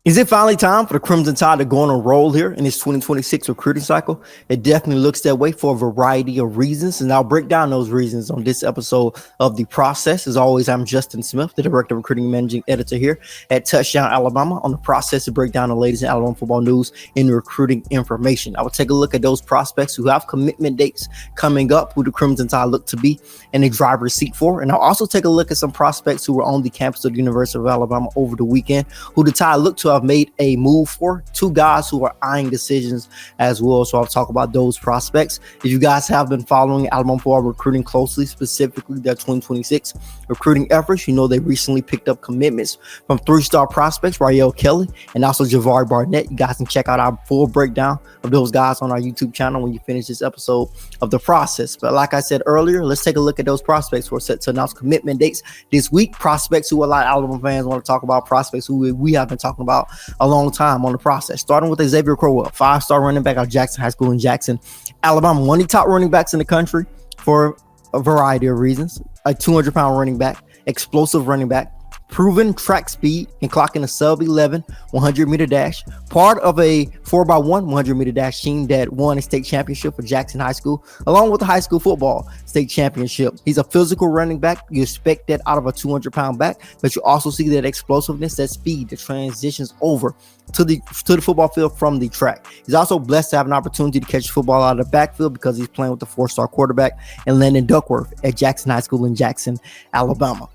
Is it finally time for the Crimson Tide to go on a roll here in this 2026 recruiting cycle? It definitely looks that way for a variety of reasons, and I'll break down those reasons on this episode of The Process. As always, I'm Justin Smith, the Director of Recruiting and Managing Editor here at Touchdown Alabama, on The Process to break down the latest in Alabama football news and recruiting information. I will take a look at those prospects who have commitment dates coming up, who the Crimson Tide look to be in the driver's seat for, and I'll also take a look at some prospects who were on the campus of the University of Alabama over the weekend, who the Tide look to have made a move for. Two guys who are eyeing decisions as well. So I'll talk about those prospects. If you guys have been following Alabama football recruiting closely, specifically their 2026 recruiting efforts, you know they recently picked up commitments from three-star prospects, Rael Kelly and also Javari Barnett. You guys can check out our full breakdown of those guys on our YouTube channel when you finish this episode of The Process. But like I said earlier, let's take a look at those prospects who are set to announce commitment dates this week. Prospects who a lot of Alabama fans want to talk about, prospects who we have been talking about a long time on The Process. Starting with Xavier Crowwell, 5-star running back out of Jackson High School in Jackson, Alabama. One of the top running backs in the country for a variety of reasons. A 200-pound running back, explosive running back, proven track speed and clocking a sub-11 100-meter dash, part of a 4x1 100-meter dash team that won a state championship for Jackson High School, along with the high school football state championship. He's a physical running back. You expect that out of a 200-pound back, but you also see that explosiveness, that speed that transitions over to the football field from the track. He's also blessed to have an opportunity to catch football out of the backfield because he's playing with the 4-star quarterback and Landon Duckworth at Jackson High School in Jackson, Alabama.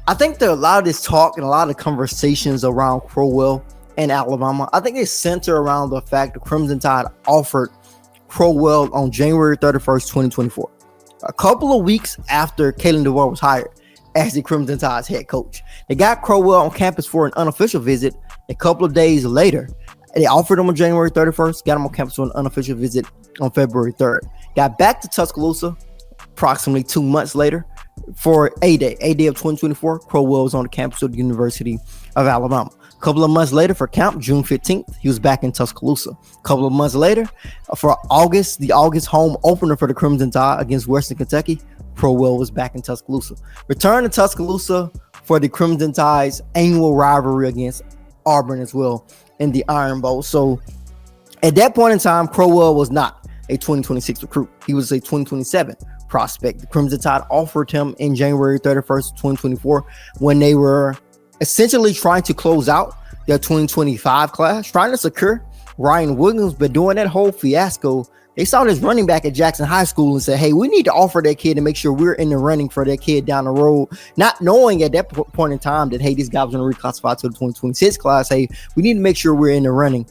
I think that a lot of this talk and a lot of conversations around Crowwell and Alabama, I think they center around the fact the Crimson Tide offered Crowwell on January 31st, 2024. A couple of weeks after Kalen DeVore was hired as the Crimson Tide's head coach. They got Crowwell on campus for an unofficial visit. A couple of days later, they offered him on January 31st, got him on campus for an unofficial visit on February 3rd. Got back to Tuscaloosa approximately 2 months later for A-Day of 2024. Crowwell was on the campus of the University of Alabama. A couple of months later for camp, June 15th, he was back in Tuscaloosa. A couple of months later for the August home opener for the Crimson Tide against Western Kentucky, Crowwell was back in Tuscaloosa. Return to Tuscaloosa for the Crimson Tide's annual rivalry against Auburn as well in the Iron Bowl. So at that point in time, Crowwell was not a 2026 recruit. He was a 2027 prospect. The Crimson Tide offered him in January 31st, 2024, when they were essentially trying to close out their 2025 class, trying to secure Ryan Williams. But during that whole fiasco, they saw this running back at Jackson High School and said, hey, we need to offer that kid to make sure we're in the running for that kid down the road, not knowing at that point in time that, hey, this guy was going to reclassify to the 2026 class. Hey, we need to make sure we're in the running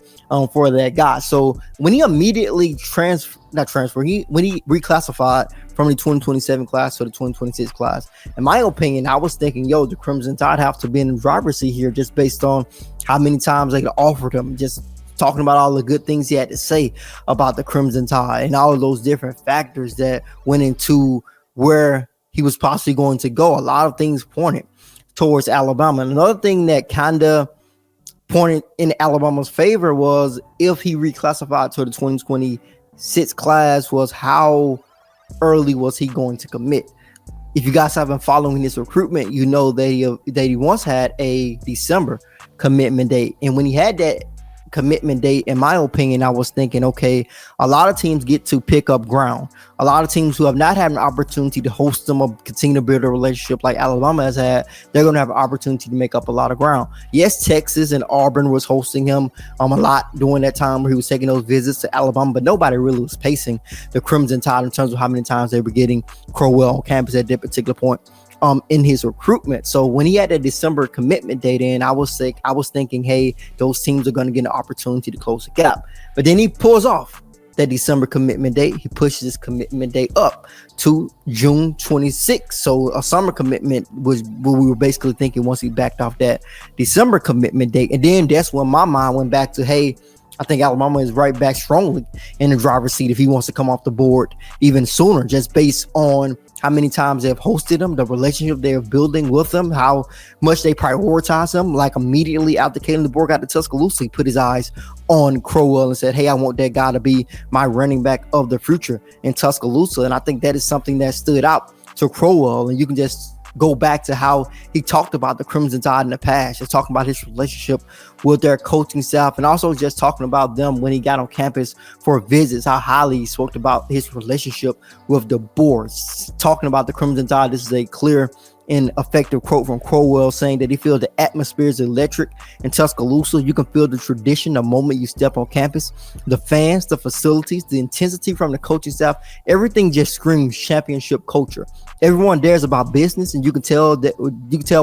for that guy. So when he immediately when he reclassified from the 2027 class to the 2026 class, in my opinion, I was thinking, the Crimson Tide have to be in the driver's seat here just based on how many times they offered him, just talking about all the good things he had to say about the Crimson Tide and all of those different factors that went into where he was possibly going to go. A lot of things pointed towards Alabama. And another thing that kind of pointed in Alabama's favor was if he reclassified to the 2026 class was how early was he going to commit. If you guys have been following this recruitment, you know that he once had a December commitment date. And when he had that commitment date, in my opinion, I was thinking, okay, a lot of teams get to pick up ground. A lot of teams who have not had an opportunity to host them or continue to build a relationship like Alabama has had, they're going to have an opportunity to make up a lot of ground. Yes, Texas and Auburn was hosting him a lot during that time where he was taking those visits to Alabama, but nobody really was pacing the Crimson Tide in terms of how many times they were getting Crowwell on campus at that particular point in his recruitment. So when he had that December commitment date in, I was thinking, hey, those teams are going to get an opportunity to close the gap. But then he pulls off that December commitment date. He pushes his commitment date up to June 26th. So a summer commitment was what we were basically thinking once he backed off that December commitment date. And then that's when my mind went back to, hey, I think Alabama is right back strongly in the driver's seat if he wants to come off the board even sooner, just based on how many times they've hosted him, the relationship they're building with them, how much they prioritize him. Like immediately after Kalen DeVore got to Tuscaloosa, he put his eyes on Crowwell and said, hey, I want that guy to be my running back of the future in Tuscaloosa. And I think that is something that stood out to Crowwell. And you can just go back to how he talked about the Crimson Tide in the past, just talking about his relationship with their coaching staff, and also just talking about them when he got on campus for visits, how highly he spoke about his relationship with the boards. Talking about the Crimson Tide, this is a clear and effective quote from Crowwell, saying that he feels the atmosphere is electric in Tuscaloosa. You can feel the tradition the moment you step on campus. The fans, the facilities, the intensity from the coaching staff, everything just screams championship culture. Everyone there is about business, and you can tell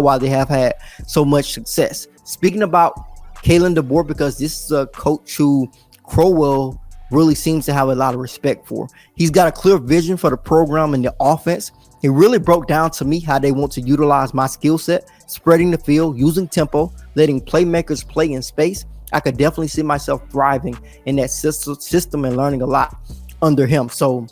why they have had so much success. Speaking about Kalen DeBoer, because this is a coach who Crowwell really seems to have a lot of respect for. He's got a clear vision for the program and the offense. He really broke down to me how they want to utilize my skill set, spreading the field, using tempo, letting playmakers play in space. I could definitely see myself thriving in that system and learning a lot under him. So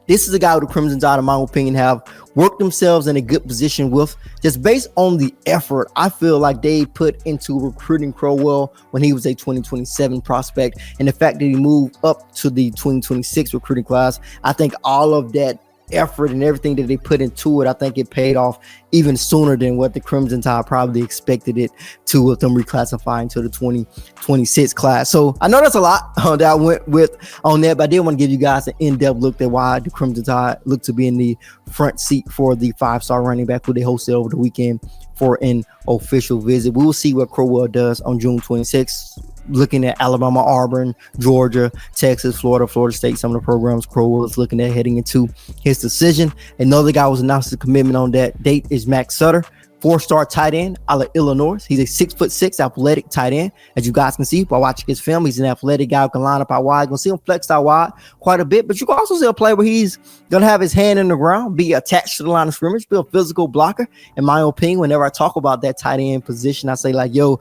this is a guy who the Crimson Tide, in my opinion, have worked themselves in a good position with, just based on the effort I feel like they put into recruiting Crowwell when he was a 2027 prospect, and the fact that he moved up to the 2026 recruiting class. I think all of that effort and everything that they put into it, I think it paid off even sooner than what the Crimson Tide probably expected it to, with them reclassifying to the 2026 class. So I know that's a lot that I went with on that, but I did want to give you guys an in-depth look at why the Crimson Tide look to be in the front seat for the 5-star running back who they hosted over the weekend for an official visit. We will see what Crowwell does on June 26th. Looking at Alabama, Auburn, Georgia, Texas, Florida State, some of the programs Crowwell is looking at heading into his decision. Another guy was announced a commitment on that date is Max Sutter, 4-star tight end out of Illinois. He's a 6'6" athletic tight end. As you guys can see by watching his film, he's an athletic guy who can line up out wide. You're going to see him flex out wide quite a bit, but you can also see a play where he's going to have his hand in the ground, be attached to the line of scrimmage, be a physical blocker. In my opinion, whenever I talk about that tight end position, I say like, yo,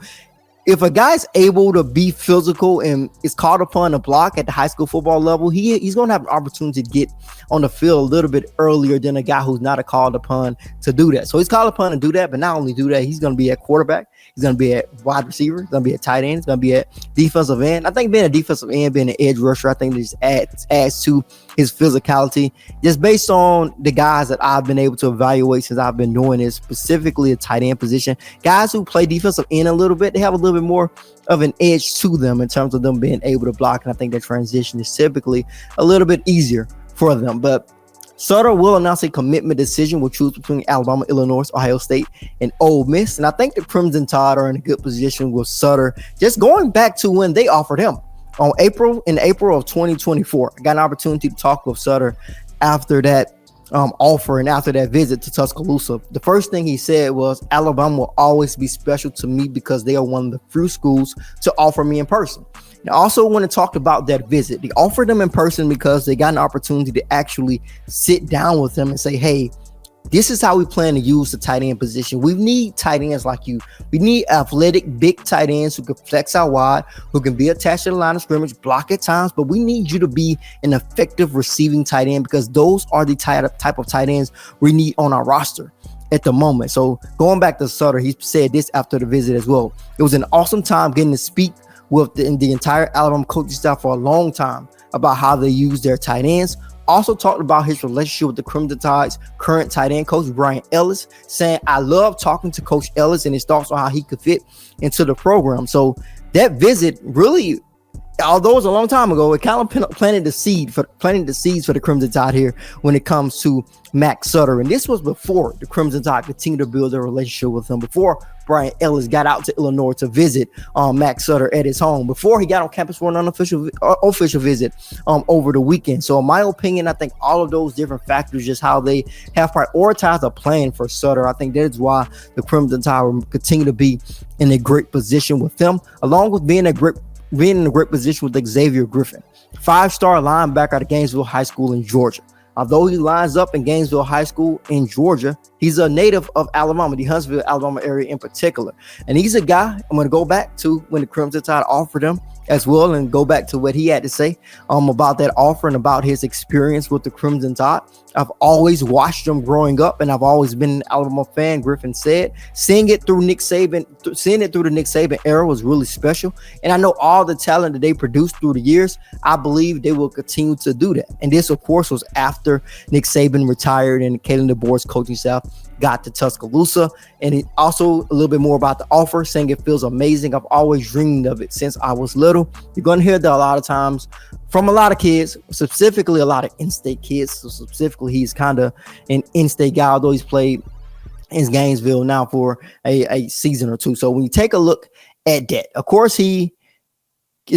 if a guy's able to be physical and is called upon to block at the high school football level, he's going to have an opportunity to get on the field a little bit earlier than a guy who's not called upon to do that. So he's called upon to do that, but not only do that, he's going to be at quarterback. He's going to be at wide receiver. He's going to be at tight end. He's going to be at defensive end. I think being a defensive end, being an edge rusher, I think this adds to his physicality. Just based on the guys that I've been able to evaluate since I've been doing this, specifically a tight end position, guys who play defensive end a little bit, they have a little bit more of an edge to them in terms of them being able to block. And I think that transition is typically a little bit easier for them. But Sutter will announce a commitment decision. Will choose between Alabama, Illinois, Ohio State, and Ole Miss. And I think the Crimson Tide are in a good position with Sutter, just going back to when they offered him in April of 2024. I got an opportunity to talk with Sutter after that offer and after that visit to Tuscaloosa. The first thing he said was, Alabama will always be special to me because they are one of the few schools to offer me in person. Now, also want to talk about that visit. They offered them in person because they got an opportunity to actually sit down with them and say, hey, this is how we plan to use the tight end position. We need tight ends like you. We need athletic, big tight ends who can flex out wide, who can be attached to the line of scrimmage, block at times, but we need you to be an effective receiving tight end because those are the type of tight ends we need on our roster at the moment. So going back to Sutter, he said this after the visit as well. It was an awesome time getting to speak with the entire Alabama coaching staff for a long time about how they use their tight ends. Also talked about his relationship with the Crimson Tide's current tight end coach, Brian Ellis, saying, I love talking to Coach Ellis and his thoughts on how he could fit into the program. So that visit really, although it was a long time ago, it kind of planted the seeds for the Crimson Tide here when it comes to Max Sutter. And this was before the Crimson Tide continued to build their relationship with him, before Brian Ellis got out to Illinois to visit Max Sutter at his home, before he got on campus for an official visit over the weekend. So in my opinion, I think all of those different factors, just how they have prioritized a plan for Sutter, I think that is why the Crimson Tide will continue to be in a great position with them, along with being in a great position with Xavier Griffin, 5-star linebacker out of Gainesville High School in Georgia. Although he lines up in Gainesville High School in Georgia, he's a native of Alabama, the Huntsville, Alabama area in particular. And he's a guy I'm going to go back to when the Crimson Tide offered him as well, and go back to what he had to say about that offer and about his experience with the Crimson Tide. I've always watched him growing up, and I've always been an Alabama fan, Griffin said. Seeing it through the Nick Saban era was really special. And I know all the talent that they produced through the years, I believe they will continue to do that. And this, of course, was after Nick Saban retired and Kalen DeBoer's coaching staff got to Tuscaloosa. And it also a little bit more about the offer, saying it feels amazing. I've always dreamed of it since I was little. You're going to hear that a lot of times from a lot of kids, specifically a lot of in-state kids. So specifically, he's kind of an in-state guy, although he's played in Gainesville now for a season or two. So when you take a look at that, of course, his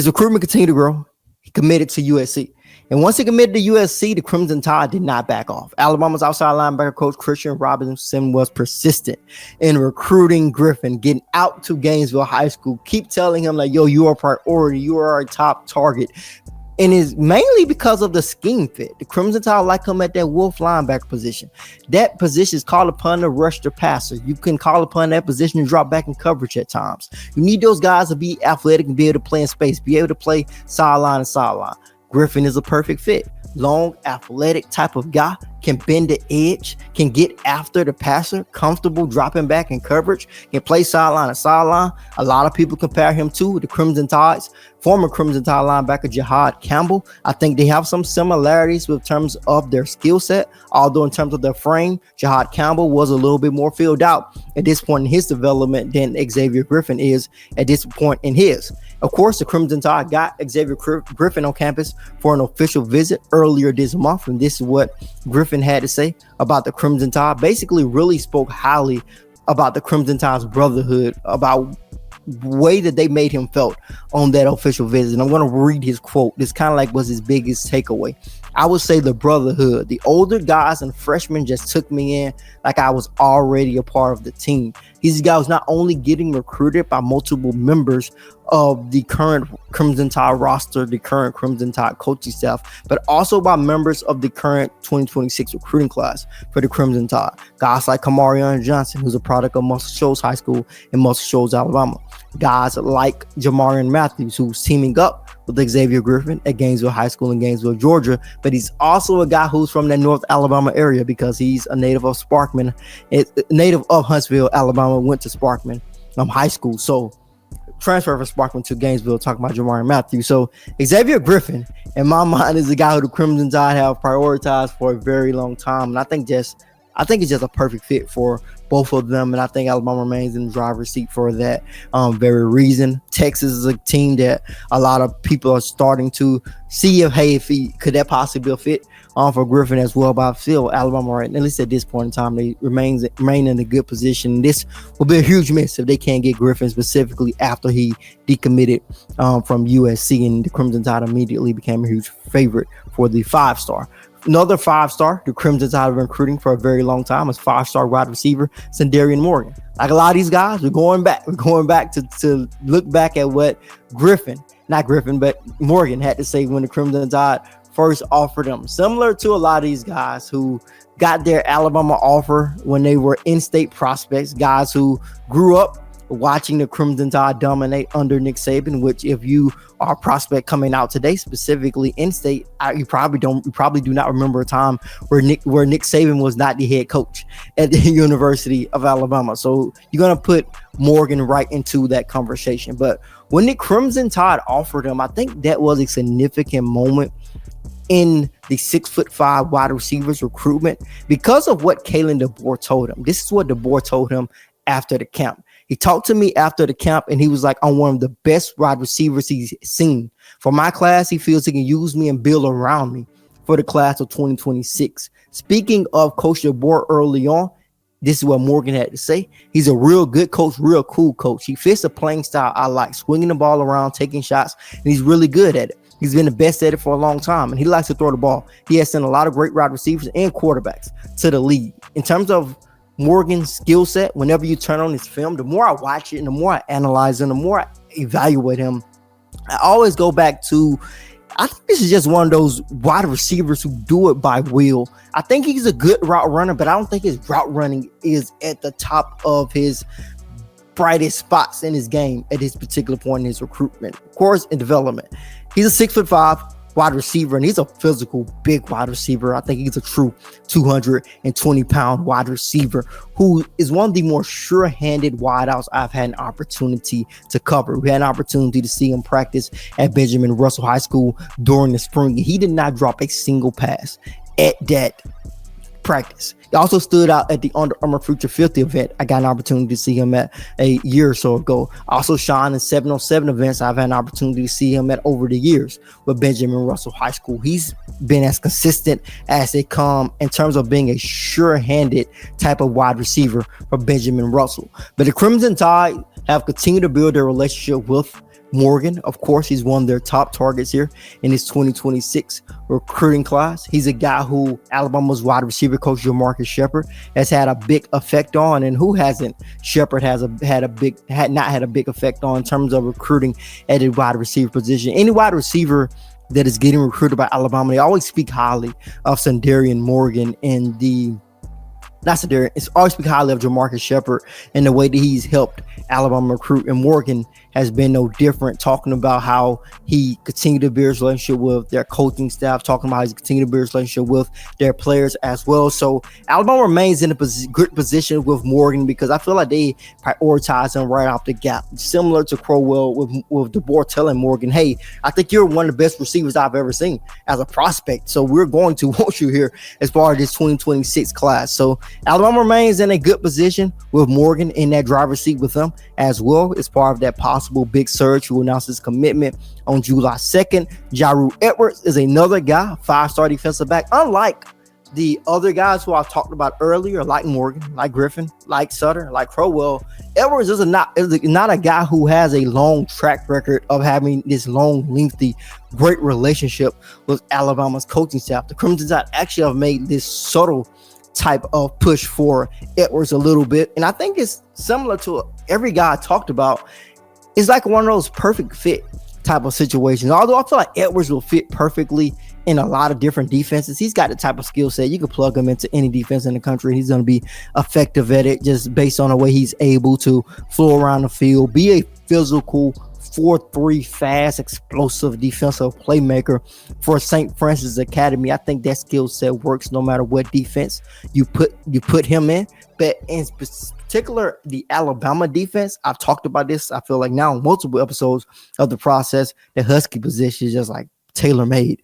recruitment continued to grow. He committed to USC. And once he committed to USC, the Crimson Tide did not back off. Alabama's outside linebacker coach Christian Robinson was persistent in recruiting Griffin, getting out to Gainesville High School, keep telling him like, yo, you are a priority, you are our top target. And it's mainly because of the scheme fit. The Crimson Tide like him at that wolf linebacker position. That position is called upon to rush the passer. You can call upon that position to drop back in coverage at times. You need those guys to be athletic and be able to play in space, be able to play sideline to sideline. Griffin is a perfect fit. Long, athletic type of guy, can bend the edge, can get after the passer, comfortable dropping back in coverage, can play sideline to sideline. A lot of people compare him to the Crimson Tide's former Crimson Tide linebacker Jahad Campbell. I think they have some similarities with terms of their skill set, although in terms of their frame, Jahad Campbell was a little bit more filled out at this point in his development than Xavier Griffin is at this point in his. Of course, the Crimson Tide got Xavier Griffin on campus for an official visit earlier this month, and this is what Griffin had to say about the Crimson Tide. Basically, really spoke highly about the Crimson Tide's brotherhood, about way that they made him felt on that official visit. And I'm going to read his quote. This kind of like was his biggest takeaway. I would say the brotherhood. The older guys and freshmen just took me in like I was already a part of the team. These guys not only getting recruited by multiple members of the current Crimson Tide roster, the current Crimson Tide coaching staff, but also by members of the current 2026 recruiting class for the Crimson Tide. Guys like Kamarion Johnson, who's a product of Muscle Shoals High School in Muscle Shoals, Alabama. Guys like Jamarian Matthews, who's teaming up with Xavier Griffin at Gainesville High School in Gainesville, Georgia, but he's also a guy who's from the North Alabama area because he's a native of Sparkman, native of Huntsville, Alabama, went to Sparkman High School. So transfer from Sparkman to Gainesville, talking about Jamarian Matthews. So Xavier Griffin, in my mind, is a guy who the Crimson Tide have prioritized for a very long time. And I think it's just a perfect fit for both of them, and I think Alabama remains in the driver's seat for that very reason. Texas is a team that a lot of people are starting to see if he could that possibly be a fit for Griffin as well. But I feel Alabama, right, at least at this point in time, they remain in a good position. This will be a huge miss if they can't get Griffin, specifically after he decommitted from USC, and the Crimson Tide immediately became a huge favorite for the 5-star. Another 5-star, the Crimson Tide have been recruiting for a very long time, is 5-star wide receiver Cindarian Morgan. Like a lot of these guys, we're going back to look back at what Morgan had to say when the Crimson Tide first offered him. Similar to a lot of these guys who got their Alabama offer when they were in-state prospects, guys who grew up watching the Crimson Tide dominate under Nick Saban, which if you are a prospect coming out today, specifically in-state, you probably do not remember a time where Nick Saban was not the head coach at the University of Alabama. So you're going to put Morgan right into that conversation. But when the Crimson Tide offered him, I think that was a significant moment in the 6'5" wide receivers recruitment because of what Kalen DeBoer told him. This is what DeBoer told him after the camp. He talked to me after the camp, and he was like, I'm one of the best wide receivers he's seen. For my class, he feels he can use me and build around me for the class of 2026. Speaking of Coach DeBoer early on, this is what Morgan had to say. He's a real good coach, real cool coach. He fits the playing style I like, swinging the ball around, taking shots, and he's really good at it. He's been the best at it for a long time, and he likes to throw the ball. He has sent a lot of great wide receivers and quarterbacks to the league. In terms of Morgan's skill set, whenever you turn on his film, the more I watch it and the more I analyze him, the more I evaluate him, I always go back to, I think this is just one of those wide receivers who do it by will. I think he's a good route runner, but I don't think his route running is at the top of his brightest spots in his game at this particular point in his recruitment, of course, in development. He's a 6'5" wide receiver, and he's a physical, big wide receiver. I think he's a true 220-pound wide receiver who is one of the more sure-handed wideouts I've had an opportunity to cover. We had an opportunity to see him practice at Benjamin Russell High School during the spring. He did not drop a single pass at that practice. He also stood out at the Under Armour Future 50 event. I got an opportunity to see him at a year or so ago. Also shine in 7on7 events. I've had an opportunity to see him at over the years with Benjamin Russell High School. He's been as consistent as they come in terms of being a sure-handed type of wide receiver for Benjamin Russell. But the Crimson Tide have continued to build their relationship with Morgan. Of course, he's one of their top targets here in his 2026 recruiting class. He's a guy who Alabama's wide receiver coach Jamarcus Shepard has had a big effect on, and who hasn't? Shepard has not had a big effect on in terms of recruiting at the wide receiver position. Any wide receiver that is getting recruited by Alabama, they always speak highly of Cindarian Morgan and it's always speak highly of Jamarcus Shepard and the way that he's helped Alabama recruit. And Morgan has been no different, talking about how he continued to build his relationship with their coaching staff, talking about how he's continued to build his relationship with their players as well. So Alabama remains in a good position with Morgan because I feel like they prioritize him right off the gap. Similar to Crowwell with DeBoer telling Morgan, hey, I think you're one of the best receivers I've ever seen as a prospect. So we're going to want you here as part of this 2026 class. So Alabama remains in a good position with Morgan in that driver's seat with them as well as part of that possible big surge who announced his commitment on July 2nd. Jaru Edwards is another guy, 5-star defensive back. Unlike the other guys who I talked about earlier, like Morgan, like Griffin, like Sutter, like Crowwell, Edwards is not a guy who has a long track record of having this long, lengthy, great relationship with Alabama's coaching staff. The Crimson Tide actually have made this subtle type of push for Edwards a little bit, and I think it's similar to every guy I talked about. It's like one of those perfect fit type of situations. Although I feel like Edwards will fit perfectly in a lot of different defenses. He's got the type of skill set you could plug him into any defense in the country. He's going to be effective at it just based on the way he's able to flow around the field, be a physical 4-3 fast, explosive defensive playmaker for St. Francis Academy. I think that skill set works no matter what defense you put him in. But in particular, the Alabama defense, I've talked about this, I feel like now in multiple episodes of the process, the Husky position is just like tailor-made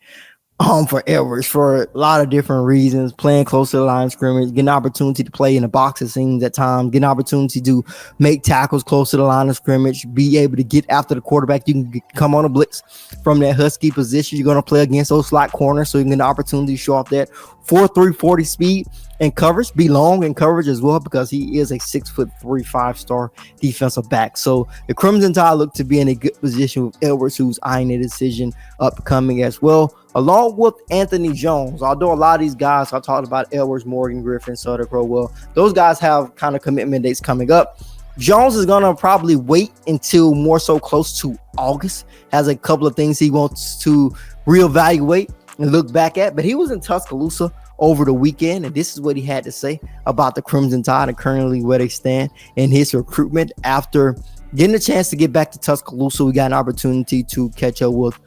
for Edwards for a lot of different reasons. Playing close to the line of scrimmage, getting an opportunity to play in the box, it seems at times, getting an opportunity to make tackles close to the line of scrimmage, be able to get after the quarterback. You can come on a blitz from that Husky position. You're going to play against those slot corners, so you can get an opportunity to show off that 4.3 40 speed and coverage, be long in coverage as well, because he is a 6'3", 5-star defensive back. So the Crimson Tide look to be in a good position with Edwards, who's eyeing a decision upcoming as well, along with Anthony Jones. Although a lot of these guys I talked about, Edwards, Morgan, Griffin, Sutter, Crowwell, those guys have kind of commitment dates coming up. Jones is going to probably wait until more so close to August, has a couple of things he wants to reevaluate and look back at, but he was in Tuscaloosa over the weekend, and this is what he had to say about the Crimson Tide and currently where they stand in his recruitment. After getting a chance to get back to Tuscaloosa, we got an opportunity to catch up with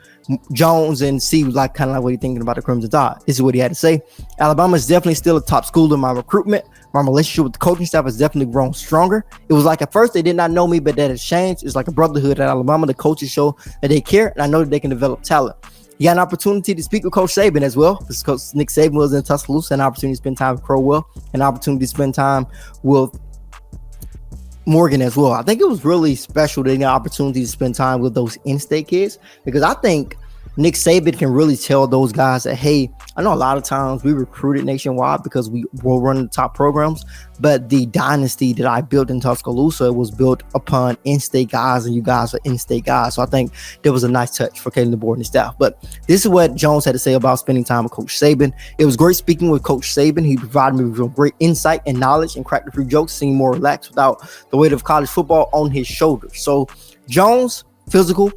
Jones and see like kind of like what he's thinking about the Crimson Tide. This is what he had to say. Alabama is definitely still a top school in my recruitment. My relationship with the coaching staff has definitely grown stronger. It was like at first they did not know me, but that has changed. It's like a brotherhood at Alabama. The coaches show that they care, and I know that they can develop talent. He got an opportunity to speak with Coach Saban as well. This Coach Nick Saban was in Tuscaloosa, an opportunity to spend time with Crowwell, an opportunity to spend time with Morgan as well. I think it was really special to get an opportunity to spend time with those in-state kids, because I think Nick Saban can really tell those guys that, hey, I know a lot of times we recruited nationwide because we were running the top programs, but the dynasty that I built in Tuscaloosa was built upon in-state guys, and you guys are in-state guys. So I think there was a nice touch for Kalen DeBoer and his staff. But this is what Jones had to say about spending time with Coach Saban. It was great speaking with Coach Saban. He provided me with great insight and knowledge and cracked a few jokes, seemed more relaxed without the weight of college football on his shoulders. So Jones, physical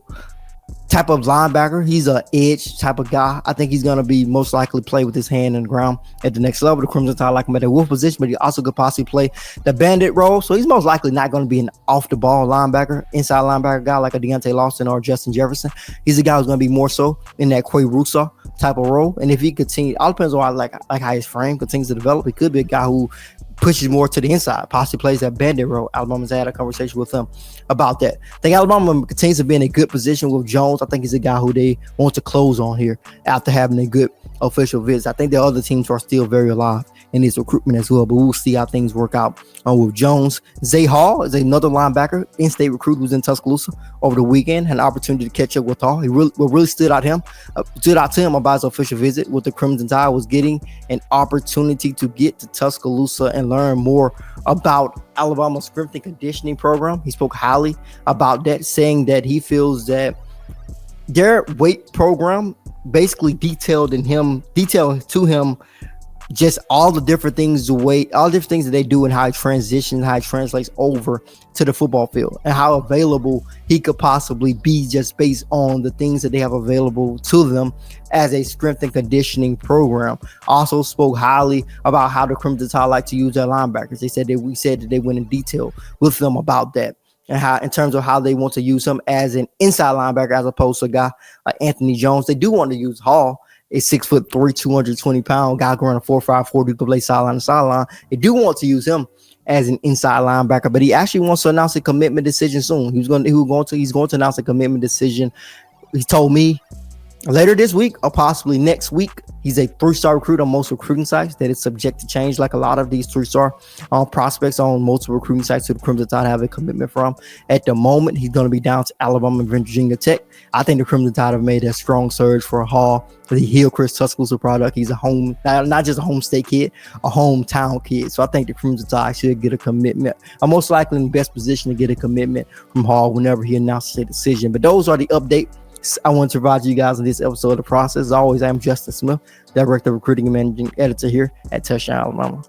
type of linebacker. He's an edge type of guy. I think he's going to be most likely play with his hand in the ground at the next level. The Crimson Tide like him at the wolf position, but he also could possibly play the bandit role. So he's most likely not going to be an off-the-ball linebacker, inside linebacker guy like a Deontay Lawson or Justin Jefferson. He's a guy who's going to be more so in that Quay Russo type of role. And if he continue, all depends on like how his frame continues to develop. He could be a guy who pushes more to the inside, possibly plays that bandit role. Alabama's had a conversation with him about that. I think Alabama continues to be in a good position with Jones. I think he's a guy who they want to close on here after having a good official visit. I think the other teams are still very alive in his recruitment as well, but we'll see how things work out with Jones. Zay Hall is another linebacker, in-state recruit who's in Tuscaloosa over the weekend. Had an opportunity to catch up with Hall. What really stood out to him about his official visit with the Crimson Tide was getting an opportunity to get to Tuscaloosa and learn more about Alabama's strength and conditioning program. He spoke highly about that, saying that he feels that their weight program basically detailed to him just all the different things, all different things that they do and how it transitions, how it translates over to the football field, and how available he could possibly be just based on the things that they have available to them as a strength and conditioning program. Also spoke highly about how the Crimson Tide like to use their linebackers. We said that they went in detail with them about that, and how, in terms of how they want to use him as an inside linebacker as opposed to a guy like Anthony Jones. They do want to use Hall, a 6'3", 220-pound guy going a 4.5 40 who can play sideline to sideline. They do want to use him as an inside linebacker, but he actually wants to announce a commitment decision soon. He's going to announce a commitment decision. He told me later this week or possibly next week. He's a 3-star recruit on most recruiting sites. That is subject to change, like a lot of these 3-star prospects on multiple recruiting sites who the Crimson Tide have a commitment from. At the moment, he's going to be down to Alabama and Virginia Tech. I think the Crimson Tide have made a strong surge for Hall, for the Hillcrest Tuscaloosa product. He's a home, not just a home state kid, a hometown kid. So I think the Crimson Tide should get a commitment. I'm most likely in the best position to get a commitment from Hall whenever he announces a decision. But those are the updates I want to provide you guys in this episode of The Process. As always, I'm Justin Smith, Director of Recruiting and Managing Editor here at Touchdown Alabama.